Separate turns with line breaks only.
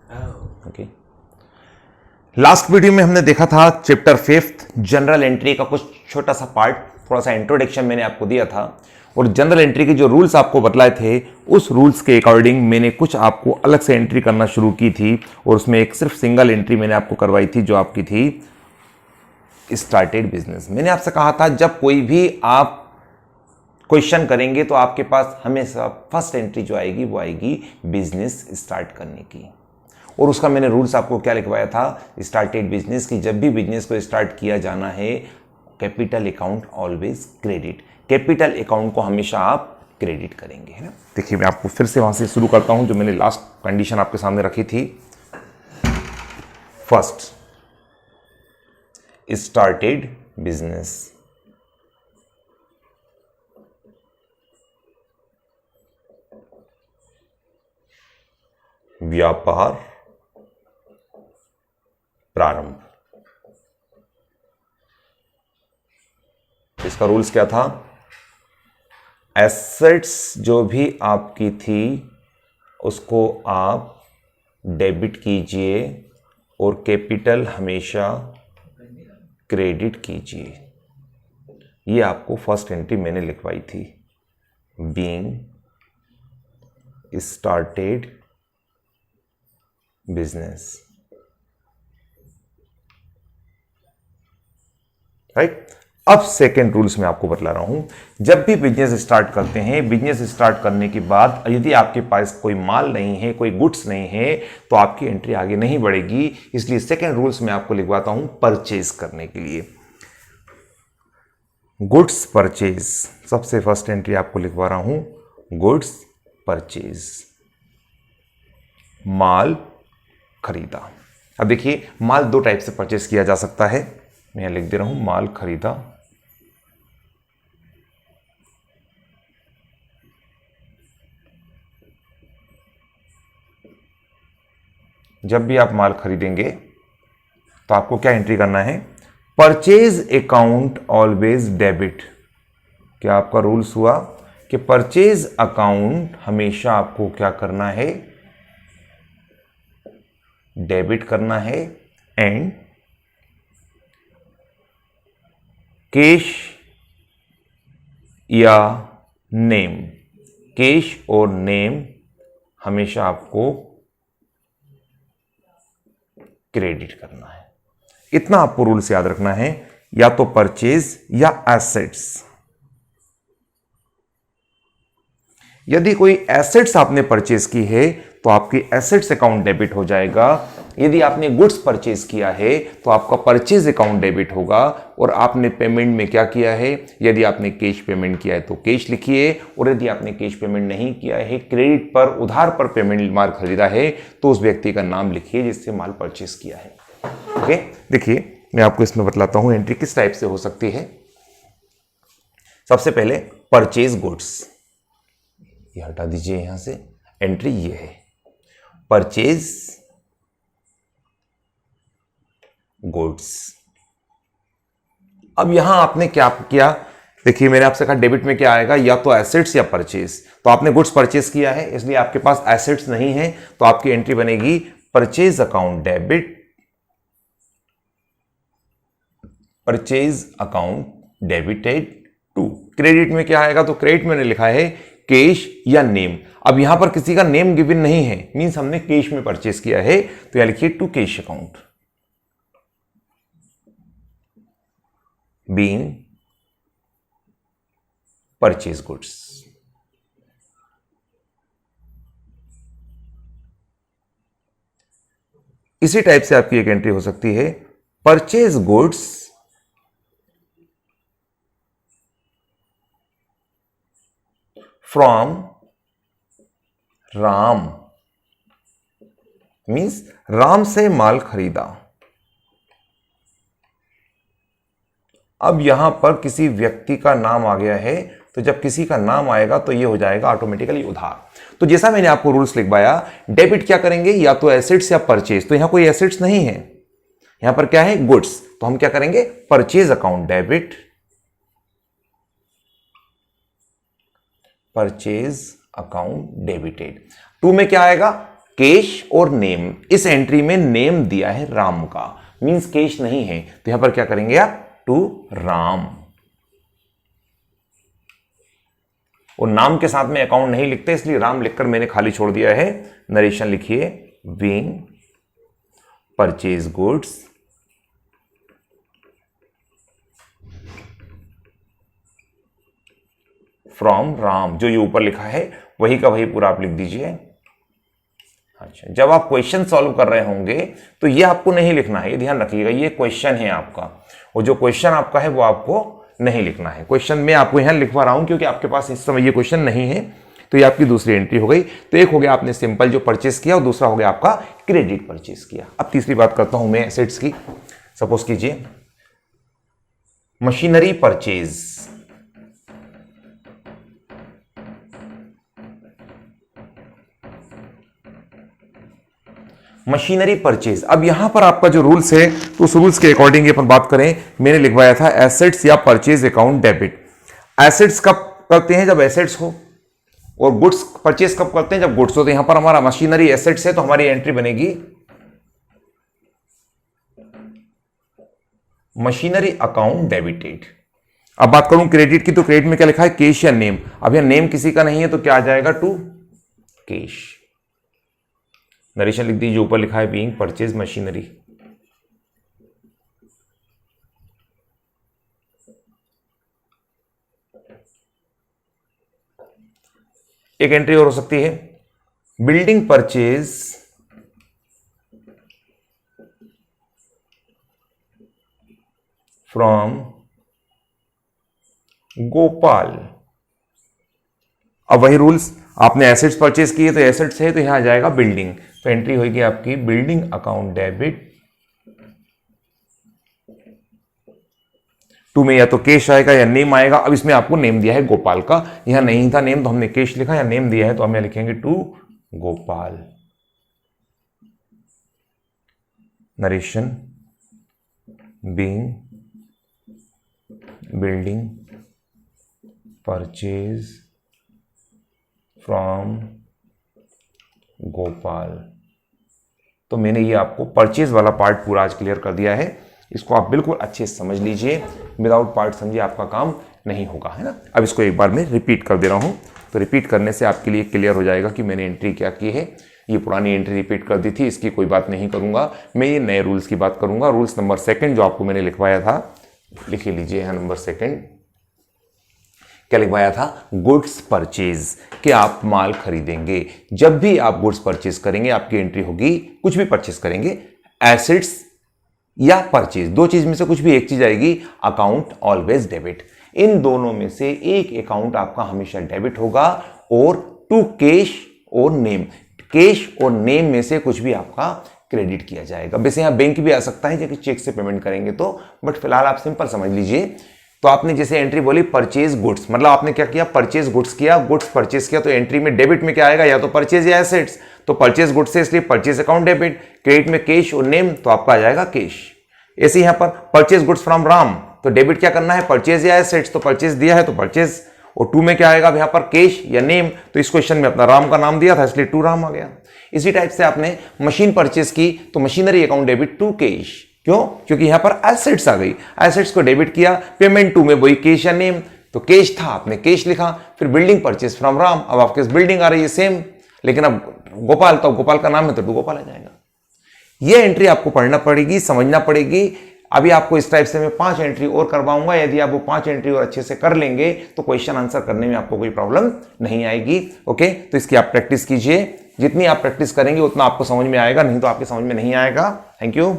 Okay. Last video में हमने देखा था चैप्टर 5 जनरल एंट्री का कुछ छोटा सा पार्ट, थोड़ा सा इंट्रोडक्शन मैंने आपको दिया था और जनरल एंट्री के जो रूल्स आपको बतलाए थे उस रूल्स के अकॉर्डिंग मैंने कुछ आपको अलग से एंट्री करना शुरू की थी और उसमें एक सिर्फ सिंगल एंट्री मैंने आपको करवाई थी जो आपकी थी स्टार्टेड बिजनेस। मैंने आपसे कहा था जब कोई भी आप क्वेश्चन करेंगे तो आपके पास हमेशा फर्स्ट एंट्री जो आएगी वो आएगी बिजनेस स्टार्ट करने की। और उसका मैंने रूल्स आपको क्या लिखवाया था, स्टार्टेड बिजनेस की जब भी बिजनेस को स्टार्ट किया जाना है capital account always credit, capital account को हमेशा आप क्रेडिट करेंगे, है ना। देखिए मैं आपको फिर से वहां से शुरू करता हूं जो मैंने लास्ट कंडीशन आपके सामने रखी थी। फर्स्ट, स्टार्टेड बिजनेस, व्यापार प्रारंभ। इसका रूल्स क्या था, एसेट्स जो भी आपकी थी उसको आप डेबिट कीजिए और कैपिटल हमेशा क्रेडिट कीजिए। ये आपको फर्स्ट एंट्री मैंने लिखवाई थी, बीइंग स्टार्टेड बिजनेस, राइट। अब सेकेंड रूल्स मैं आपको बतला रहा हूं, जब भी बिजनेस स्टार्ट करते हैं, बिजनेस स्टार्ट करने के बाद यदि आपके पास कोई माल नहीं है, कोई गुड्स नहीं है तो आपकी एंट्री आगे नहीं बढ़ेगी। इसलिए सेकेंड रूल्स मैं आपको लिखवाता हूं परचेज करने के लिए, गुड्स परचेज। सबसे फर्स्ट एंट्री आपको लिखवा रहा हूं, गुड्स परचेज, माल खरीदा। अब देखिए माल दो टाइप से परचेज किया जा सकता है, मैं यहां लिख दे रहा हूं माल खरीदा, जब भी आप माल खरीदेंगे तो आपको क्या एंट्री करना है, परचेज अकाउंट ऑलवेज डेबिट। क्या आपका रूल्स हुआ कि परचेज अकाउंट हमेशा आपको क्या करना है, डेबिट करना है, एंड कैश या नेम, कैश और नेम हमेशा आपको क्रेडिट करना है। इतना आपको रूल्स याद रखना है, या तो परचेज या एसेट्स। यदि कोई एसेट्स आपने परचेज की है तो आपकी एसेट्स अकाउंट डेबिट हो जाएगा, यदि आपने गुड्स परचेज किया है तो आपका परचेज अकाउंट डेबिट होगा। और आपने पेमेंट में क्या किया है, यदि आपने कैश पेमेंट किया है तो कैश लिखिए, और यदि आपने कैश पेमेंट नहीं किया है, क्रेडिट पर उधार पर पेमेंट माल खरीदा है तो उस व्यक्ति का नाम लिखिए जिससे माल परचेज किया है। ओके, देखिए मैं आपको इसमें बतलाता हूं एंट्री किस टाइप से हो सकती है। सबसे पहले परचेज गुड्स, ये हटा दीजिए यहां से, एंट्री ये है परचेज गुड्स। अब यहां आपने क्या किया, देखिए मैंने आपसे कहा डेबिट में क्या आएगा, या तो एसेट्स या परचेज। तो आपने गुड्स परचेज किया है इसलिए आपके पास एसेट्स नहीं है, तो आपकी एंट्री बनेगी purchase account debit, purchase account debited to. Credit में क्या आएगा, तो क्रेडिट मैंने लिखा है कैश या नेम। अब यहां पर किसी का नेम गिवन नहीं है, मींस हमने कैश में परचेज किया है, तो यहां लिखिए to cash account, being purchase goods. इसी टाइप से आपकी एक एंट्री हो सकती है, purchase goods from Ram, means Ram से माल खरीदा। अब यहां पर किसी व्यक्ति का नाम आ गया है, तो जब किसी का नाम आएगा तो यह हो जाएगा ऑटोमेटिकली उधार। तो जैसा मैंने आपको रूल्स लिखवाया, डेबिट क्या करेंगे, या तो एसेट्स या परचेज। तो यहां कोई एसेट्स नहीं है, यहां पर क्या है गुड्स, तो हम क्या करेंगे purchase account debit, purchase account debited. To में क्या आएगा, केश और नेम, इस एंट्री में नेम दिया है राम का, मींस केश नहीं है, तो यहां पर क्या करेंगे आप, टू राम। और नाम के साथ में अकाउंट नहीं लिखते, इसलिए राम लिखकर मैंने खाली छोड़ दिया है। नरेशन लिखिए, being purchase goods from Ram, जो ये ऊपर लिखा है वही का वही पूरा आप लिख दीजिए। अच्छा, जब आप क्वेश्चन सॉल्व कर रहे होंगे तो ये आपको नहीं लिखना है, ये ध्यान रखिएगा, ये क्वेश्चन है आपका, और जो क्वेश्चन आपका है वो आपको नहीं लिखना है। क्वेश्चन मैं आपको यहां लिखवा रहा हूं क्योंकि आपके पास इस समय ये क्वेश्चन नहीं है, तो ये आपकी दूसरी एंट्री हो गई। तो एक हो गया आपने सिंपल जो परचेस किया, और दूसरा हो गया आपका क्रेडिट परचेस किया। अब तीसरी बात करता हूं मैं एसेट्स की। सपोज कीजिए मशीनरी परचेज, मशीनरी परचेज। अब यहां पर आपका जो रूल्स है, तो उस रूल्स के अकॉर्डिंग अपन बात करें, मैंने लिखवाया था एसेट्स या परचेज अकाउंट डेबिट। एसेट्स कब करते हैं, जब एसेट्स हो, और गुड्स परचेज कब करते हैं, जब गुड्स हो। तो यहां पर हमारा मशीनरी एसेट्स है, तो हमारी एंट्री बनेगी मशीनरी अकाउंट डेबिटेड। अब बात करूं क्रेडिट की, तो क्रेडिट में क्या लिखा है, कैश या नेम। अब यहां नेम किसी का नहीं है, तो क्या आ जाएगा, टू कैश। नरेशन लिख दीजिए, ऊपर लिखा है बीइंग परचेज मशीनरी। एक एंट्री और हो सकती है, बिल्डिंग परचेज फ्रॉम गोपाल। अब वही रूल्स, आपने एसेट्स परचेज किए तो एसेट्स है, तो यहां आ जाएगा बिल्डिंग, तो एंट्री होगी आपकी बिल्डिंग अकाउंट डेबिट। टू में या तो कैश आएगा या नेम आएगा। अब इसमें आपको नेम दिया है गोपाल का, यहां नहीं था नेम, तो हमने कैश लिखा, या नेम दिया है तो हम यहां लिखेंगे to Gopal. Narration being building purchase from Gopal. तो मैंने ये आपको परचेज वाला पार्ट पूरा आज क्लियर कर दिया है, इसको आप बिल्कुल अच्छे से समझ लीजिए, विदाउट पार्ट समझिए आपका काम नहीं होगा, है ना। अब इसको एक बार मैं रिपीट कर दे रहा हूं, तो रिपीट करने से आपके लिए क्लियर हो जाएगा कि मैंने एंट्री क्या की है। ये पुरानी एंट्री रिपीट कर दी थी, इसकी कोई बात नहीं करूंगा मैं, ये नए रूल्स की बात करूंगा। रूल्स नंबर सेकंड जो आपको मैंने लिखवाया था, लिख लीजिए यहां नंबर सेकंड, क्या लिखवाया था, गुड्स परचेज, कि आप माल खरीदेंगे। जब भी आप गुड्स परचेज करेंगे आपकी एंट्री होगी, कुछ भी परचेज करेंगे, एसेट्स या परचेज, दो चीज में से कुछ भी एक चीज आएगी, अकाउंट ऑलवेज डेबिट। इन दोनों में से एक अकाउंट आपका हमेशा डेबिट होगा, और टू कैश और नेम, कैश और नेम में से कुछ भी आपका क्रेडिट किया जाएगा। वैसे यहां बैंक भी आ सकता है, जबकि चेक से पेमेंट करेंगे तो, बट फिलहाल आप सिंपल समझ लीजिए। तो आपने जैसे एंट्री बोली परचेज गुड्स, मतलब आपने क्या किया, परचेज गुड्स किया, गुड्स परचेज किया, तो एंट्री में डेबिट में क्या आएगा, या तो परचेज या एसेट्स। तो परचेज गुड्स से इसलिए परचेज अकाउंट डेबिट, क्रेडिट में कैश और नेम, तो आपका आ जाएगा कैश। ऐसे यहां पर परचेज गुड्स फ्रॉम राम, तो डेबिट क्या करना है, परचेज या एसेट्स, तो परचेज दिया है तो परचेज, और टू में क्या आएगा यहां पर, कैश या नेम। तो इस क्वेश्चन में अपना राम का नाम दिया था, इसलिए टू राम आ गया। इसी टाइप से आपने मशीन परचेज की, तो machinery account debit to cash, क्यों, क्योंकि यहां पर एसेट्स आ गई, एसेट्स को डेबिट किया, पेमेंट टू में वही कैश या नेम, तो कैश था आपने कैश लिखा। फिर बिल्डिंग परचेज फ्रॉम राम, अब आपके बिल्डिंग आ रही है सेम, लेकिन अब गोपाल, तो गोपाल का नाम है तो टू गोपाल आ जाएगा। यह एंट्री आपको पढ़ना पड़ेगी, समझना पड़ेगी। अभी आपको इस टाइप से मैं 5 एंट्री और करवाऊंगा, यदि आप वो 5 एंट्री और अच्छे से कर लेंगे तो क्वेश्चन आंसर करने में आपको कोई प्रॉब्लम नहीं आएगी। ओके, तो इसकी आप प्रैक्टिस कीजिए, जितनी आप प्रैक्टिस करेंगे उतना आपको समझ में आएगा, नहीं तो आपके समझ में नहीं आएगा। Thank you.